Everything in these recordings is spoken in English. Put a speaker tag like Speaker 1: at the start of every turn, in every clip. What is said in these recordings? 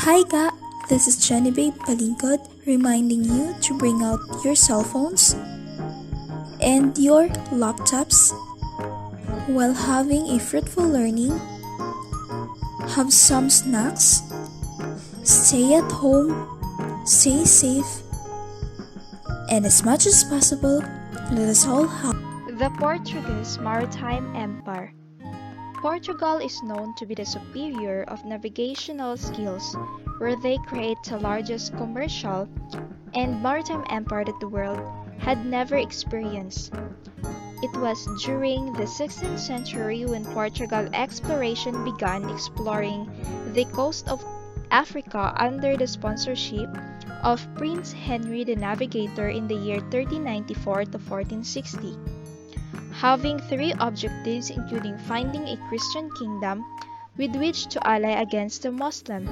Speaker 1: Hi Ga, this is Genevieve Palingkod reminding you to bring out your cell phones and your laptops while having a fruitful learning. Have some snacks, stay at home, stay safe, and as much as possible, let us all have.
Speaker 2: The Portuguese Maritime Empire. Portugal is known to be the superior of navigational skills, where they create the largest commercial and maritime empire that the world had never experienced. It was during the 16th century when Portugal exploration began exploring the coast of Africa under the sponsorship of Prince Henry the Navigator in the year 1394 to 1460. Having three objectives including finding a Christian kingdom with which to ally against the Muslim,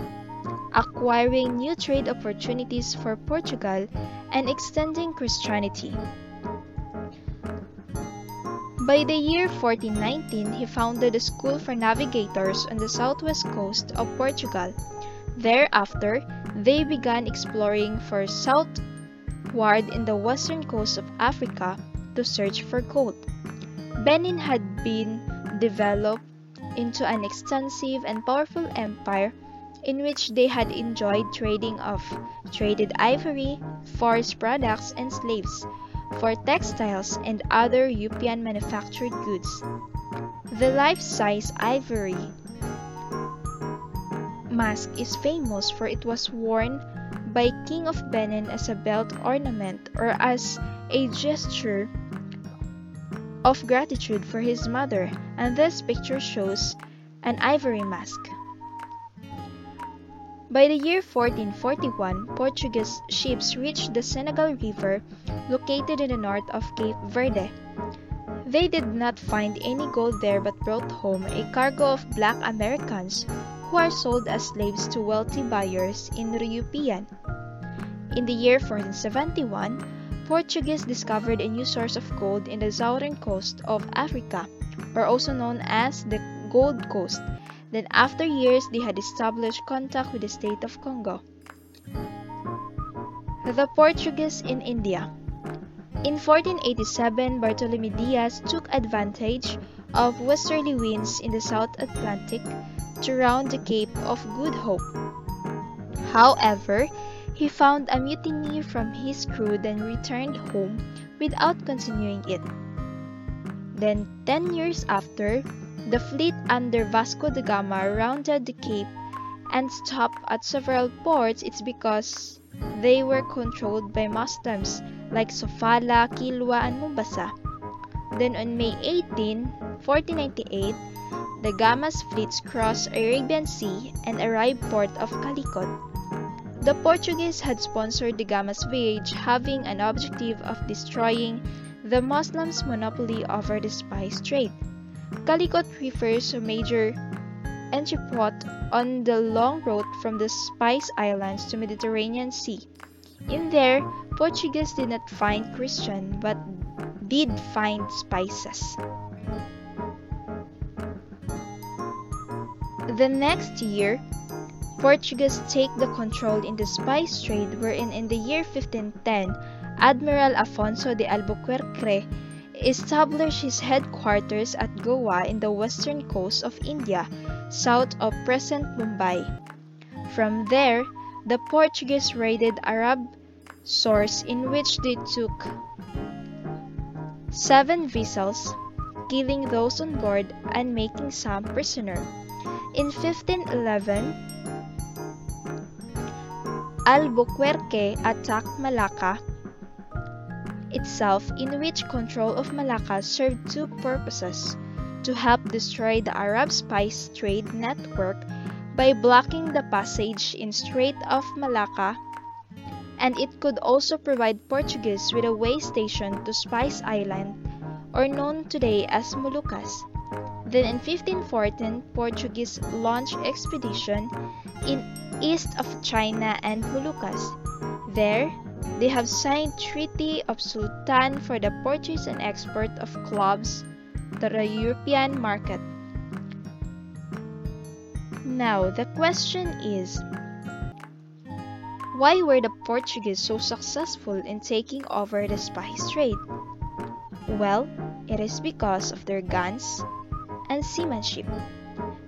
Speaker 2: acquiring new trade opportunities for Portugal, and extending Christianity. By the year 1419, he founded a school for navigators on the southwest coast of Portugal. Thereafter, they began exploring for southward in the western coast of Africa to search for gold. Benin had been developed into an extensive and powerful empire in which they had enjoyed trading of traded ivory, forest products, and slaves for textiles and other European manufactured goods. The life-size ivory mask is famous for it was worn by King of Benin as a belt ornament or as a gesture of gratitude for his mother, and this picture shows an ivory mask. By the year 1441, Portuguese ships reached the Senegal River, located in the north of Cape Verde. They did not find any gold there but brought home a cargo of black Americans who are sold as slaves to wealthy buyers in European. In the year 1471, Portuguese discovered a new source of gold in the southern coast of Africa, or also known as the Gold Coast. Then after years, they had established contact with the state of Congo. The Portuguese in India. In 1487, Bartolome Diaz took advantage of westerly winds in the South Atlantic to round the Cape of Good Hope. However, he found a mutiny from his crew then returned home without continuing it. Then 10 years after, the fleet under Vasco da Gama rounded the Cape and stopped at several ports. It's because they were controlled by Muslims like Sofala, Kilwa, and Mombasa. Then on May 18, 1498, the Gama's fleets crossed Arabian Sea and arrived port of Calicut. The Portuguese had sponsored the Gama's voyage, having an objective of destroying the Muslims' monopoly over the spice trade. Calicut refers to a major entrepot on the long route from the Spice Islands to Mediterranean Sea. In there, Portuguese did not find Christian but did find spices. The next year, Portuguese take the control in the spice trade wherein in the year 1510, Admiral Afonso de Albuquerque established his headquarters at Goa in the western coast of India, south of present Mumbai. From there, the Portuguese raided Arab stores in which they took 7 vessels, killing those on board and making some prisoner. In 1511, Albuquerque attacked Malacca itself, in which control of Malacca served two purposes: to help destroy the Arab spice trade network by blocking the passage in Strait of Malacca, and it could also provide Portuguese with a way station to Spice Island, or known today as Moluccas. Then in 1514, Portuguese launched expedition in east of China and Moluccas. There, they have signed Treaty of Sultan for the purchase and export of cloves to the European market. Now, the question is, Why were the Portuguese so successful in taking over the spice trade? Well, it is because of their guns and seamanship.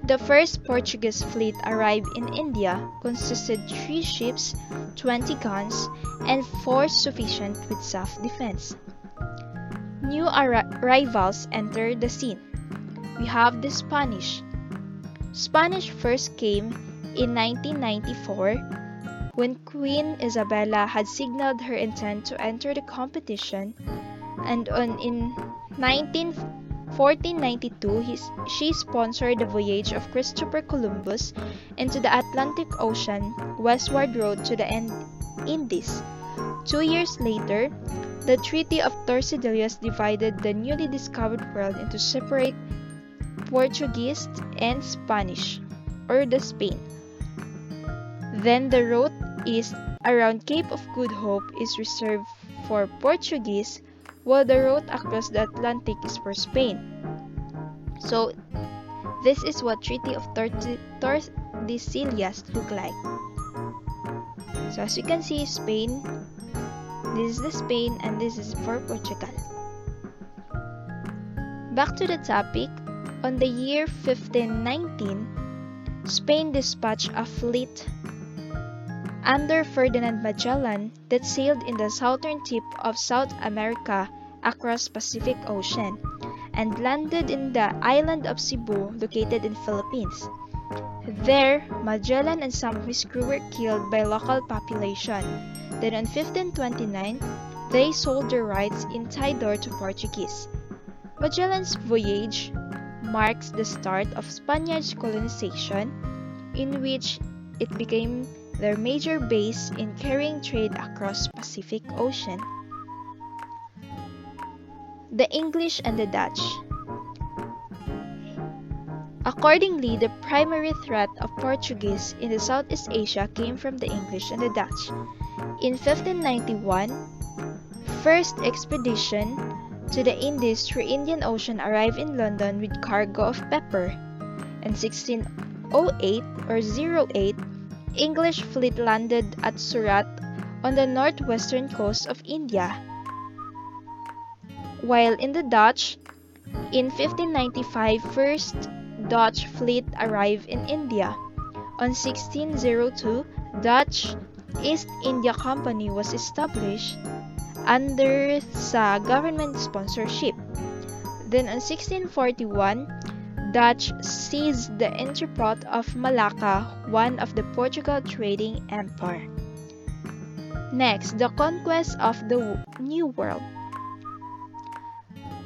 Speaker 2: The first Portuguese fleet arrived in India consisted 3 ships, 20 guns, and 4 sufficient with self-defense. New rivals entered the scene. We have the Spanish. Spanish first came in 1494 when Queen Isabella had signaled her intent to enter the competition, and in 1492 she sponsored the voyage of Christopher Columbus into the Atlantic Ocean westward road to the Indies. 2 years later, the Treaty of Tordesillas divided the newly discovered world into separate Portuguese and Spanish, or the Spain. Then the road east around Cape of Good Hope is reserved for Portuguese, while the road across the Atlantic is for Spain. So this is what Treaty of Tordesillas look like. So as you can see, Spain, this is the Spain and this is for Portugal. Back to the topic, on the year 1519, Spain dispatched a fleet under Ferdinand Magellan that sailed in the southern tip of South America across Pacific Ocean and landed in the island of Cebu located in Philippines. There, Magellan and some of his crew were killed by local population. Then on 1529, they sold their rights in Tidor to Portuguese. Magellan's voyage marks the start of Spanish colonization, in which it became their major base in carrying trade across Pacific Ocean. The English and the Dutch. Accordingly, the primary threat of Portuguese in the Southeast Asia came from the English and the Dutch. In 1591, first expedition to the Indies through Indian Ocean arrived in London with cargo of pepper. In 1608 or 08, English fleet landed at Surat on the northwestern coast of India. While in the Dutch, in 1595, first Dutch fleet arrived in India. On 1602, Dutch East India Company was established under sa government sponsorship. Then on 1641, Dutch seized the entrepot of Malacca, one of the Portugal trading empire. Next, the conquest of the New World.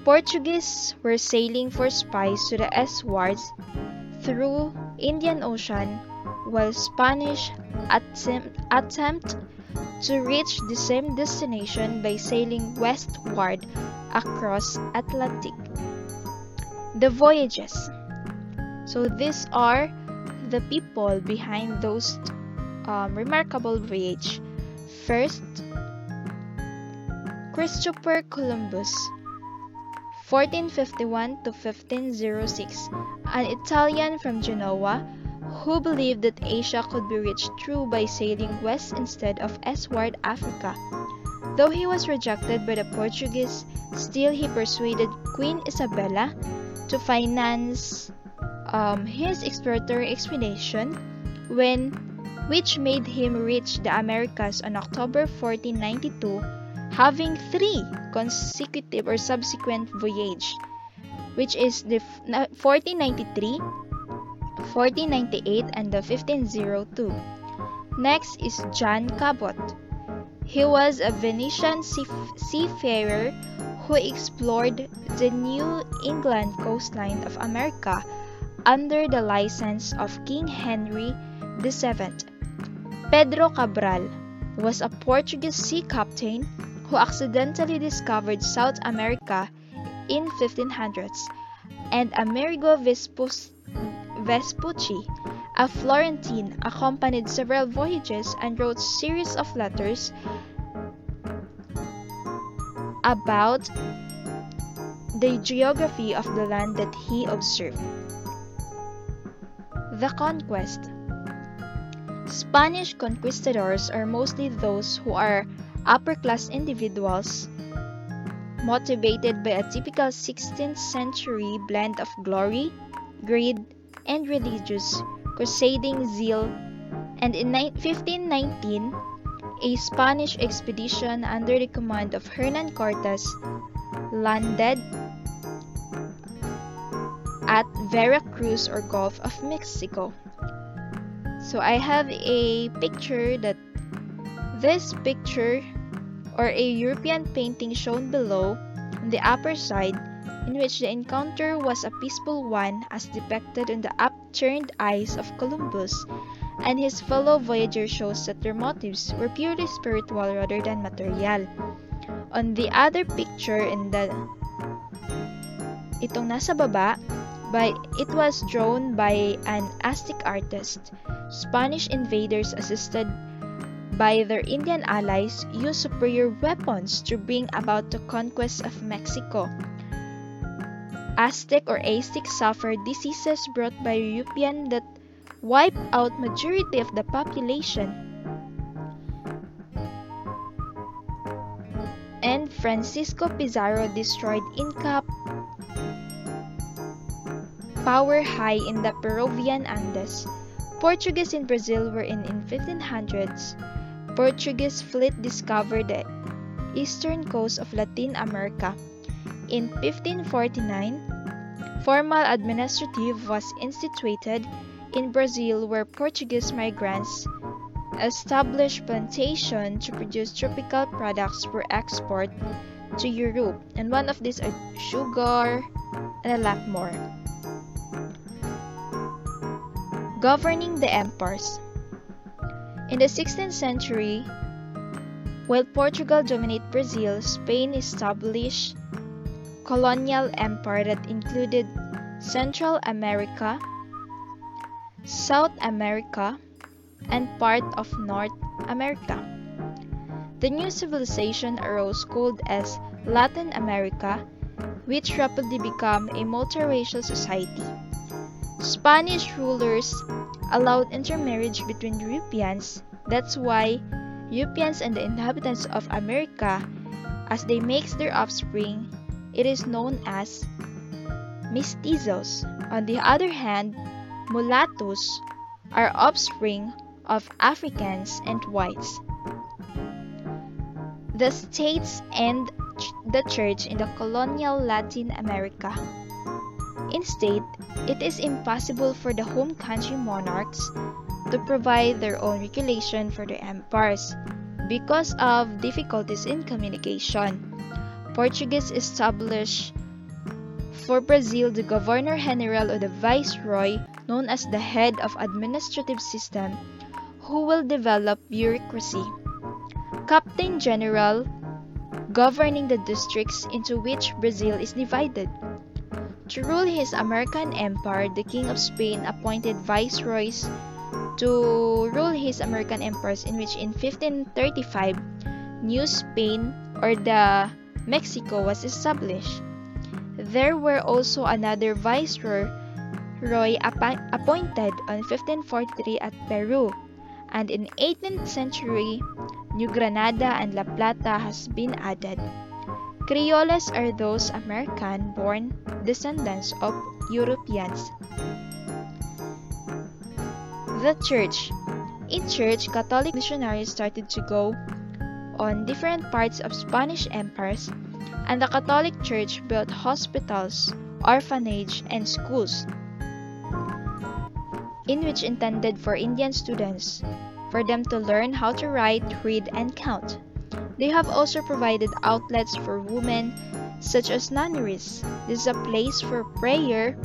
Speaker 2: Portuguese were sailing for spice to the eastwards through Indian Ocean, while Spanish attempt to reach the same destination by sailing westward across Atlantic. The voyages. So these are the people behind those remarkable voyage. First, Christopher Columbus, 1451 to 1506, an Italian from Genoa who believed that Asia could be reached through by sailing west instead of eastward Africa. Though he was rejected by the Portuguese, still he persuaded Queen Isabella to finance his exploratory expedition, which made him reach the Americas on October 1492, having 3 consecutive or subsequent voyages, which is the 1493, 1498, and the 1502. Next is John Cabot. He was a Venetian seafarer who explored the New England coastline of America under the license of King Henry VII. Pedro Cabral was a Portuguese sea captain who accidentally discovered South America in 1500s, and Amerigo Vespucci, a Florentine, accompanied several voyages and wrote a series of letters about the geography of the land that he observed. The conquest. Spanish conquistadors are mostly those who are upper-class individuals motivated by a typical 16th century blend of glory, greed, and religious crusading zeal, and in 1519, a Spanish expedition under the command of Hernan Cortes landed at Veracruz or Gulf of Mexico. So I have a picture this picture or a European painting shown below on the upper side, in which the encounter was a peaceful one as depicted on the upturned eyes of Columbus and his fellow voyagers, shows that their motives were purely spiritual rather than material. On the other picture itong nasa baba, it was drawn by an Aztec artist. Spanish invaders, assisted by their Indian allies, used superior weapons to bring about the conquest of Mexico. Aztec suffered diseases brought by European that wiped out majority of the population. And Francisco Pizarro destroyed Inca power high in the Peruvian Andes. Portuguese in Brazil were in 1500s. Portuguese fleet discovered the eastern coast of Latin America. In 1549, formal administrative was instituted in Brazil where Portuguese migrants established plantations to produce tropical products for export to Europe, and one of these are sugar and a lot more. Governing the empires. In the 16th century, while Portugal dominated Brazil, Spain established colonial empire that included Central America, South America, and part of North America. The new civilization arose called as Latin America, which rapidly became a multiracial society. Spanish rulers allowed intermarriage between Europeans. That's why Europeans and the inhabitants of America, as they make their offspring, it is known as mestizos. On the other hand, mulattoes are offspring of Africans and whites. The states and the church in the colonial Latin America. Instead, it is impossible for the home country monarchs to provide their own regulation for their empires because of difficulties in communication. Portuguese established for Brazil the Governor General or the Viceroy, known as the head of administrative system, who will develop bureaucracy. Captain General, governing the districts into which Brazil is divided. To rule his American empire, the King of Spain appointed viceroys to rule his American empires, in which in 1535, New Spain or the Mexico was established. There were also another viceroy appointed on 1543 at Peru, and in 18th century, New Granada and La Plata has been added. Criollos are those American-born descendants of Europeans. The Church. In church, Catholic missionaries started to go on different parts of Spanish empires, and the Catholic Church built hospitals, orphanage, and schools, in which intended for Indian students, for them to learn how to write, read, and count. They have also provided outlets for women, such as nunneries. This is a place for prayer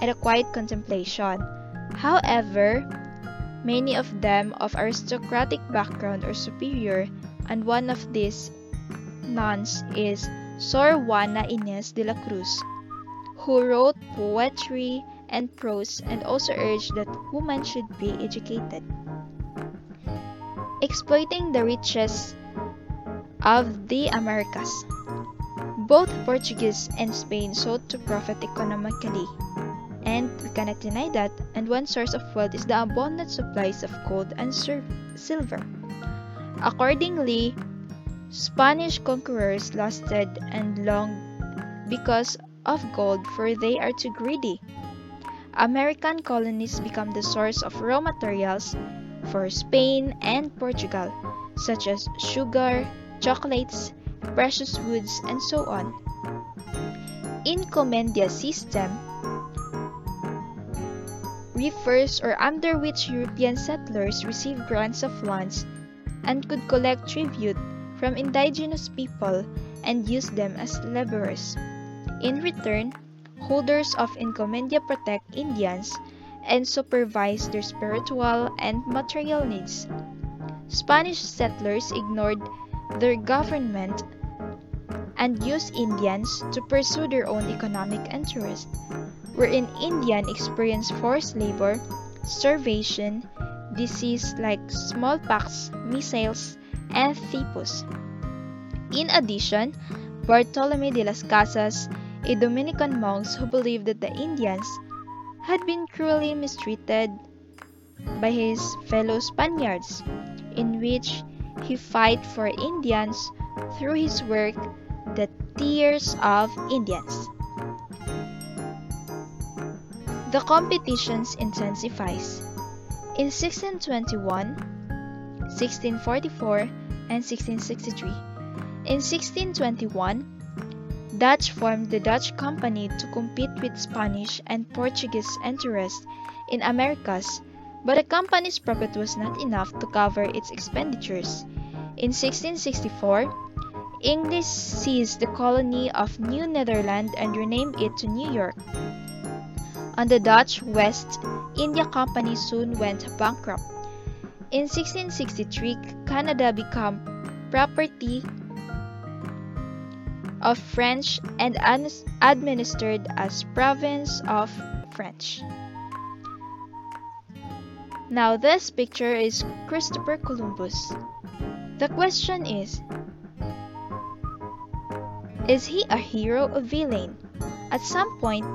Speaker 2: and a quiet contemplation. However, many of them of aristocratic background or superior, and one of these nuns is Sor Juana Inés de la Cruz, who wrote poetry and prose and also urged that women should be educated. Exploiting the riches of the Americas. Both Portuguese and Spain sought to profit economically and we cannot deny that, and one source of wealth is the abundant supplies of gold and silver. Accordingly, Spanish conquerors lasted and long because of gold, for they are too greedy. American colonies become the source of raw materials for Spain and Portugal, such as sugar, chocolates, precious woods, and so on. Encomienda system refers or under which European settlers received grants of lands and could collect tribute from indigenous people and use them as laborers. In return, holders of encomienda protect Indians and supervise their spiritual and material needs. Spanish settlers ignored their government and used Indians to pursue their own economic interests, wherein Indian experienced forced labor, starvation, disease like smallpox, measles, and typhus. In addition, Bartolome de las Casas, a Dominican monk who believed that the Indians had been cruelly mistreated by his fellow Spaniards, in which he fight for Indians through his work, The Tears of Indians. The competitions intensifies. In 1621, 1644, and 1663. In 1621, Dutch formed the Dutch Company to compete with Spanish and Portuguese interests in Americas, but the company's profit was not enough to cover its expenditures. In 1664, English seized the colony of New Netherland and renamed it to New York. On the Dutch West India Company soon went bankrupt. In 1663, Canada became property of French and administered as province of French. Now this picture is Christopher Columbus. The question is he a hero or villain? At some point,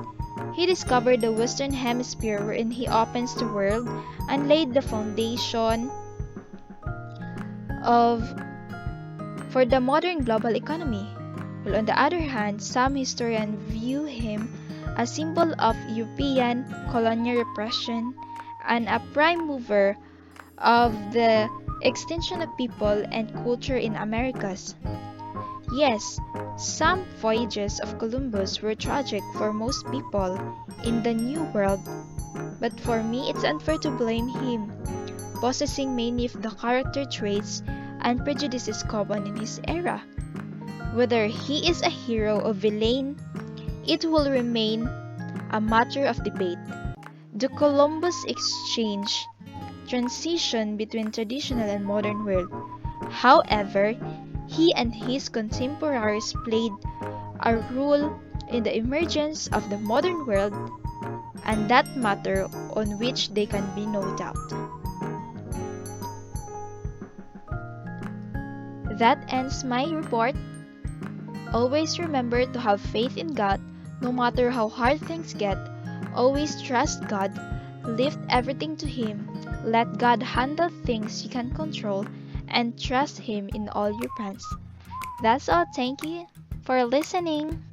Speaker 2: he discovered the Western Hemisphere wherein he opens the world and laid the foundation for the modern global economy. While on the other hand, some historians view him as a symbol of European colonial repression and a prime mover of the extinction of people and culture in Americas. Yes, some voyages of Columbus were tragic for most people in the New World, but for me it's unfair to blame him, possessing many of the character traits and prejudices common in his era. Whether he is a hero or villain, it will remain a matter of debate. The Columbus exchange transition between traditional and modern world. However, he and his contemporaries played a role in the emergence of the modern world, and that matter on which there can be no doubt. That ends my report. Always remember to have faith in God, no matter how hard things get. Always trust God, lift everything to Him, let God handle things you can control, and trust Him in all your plans. That's all. Thank you for listening.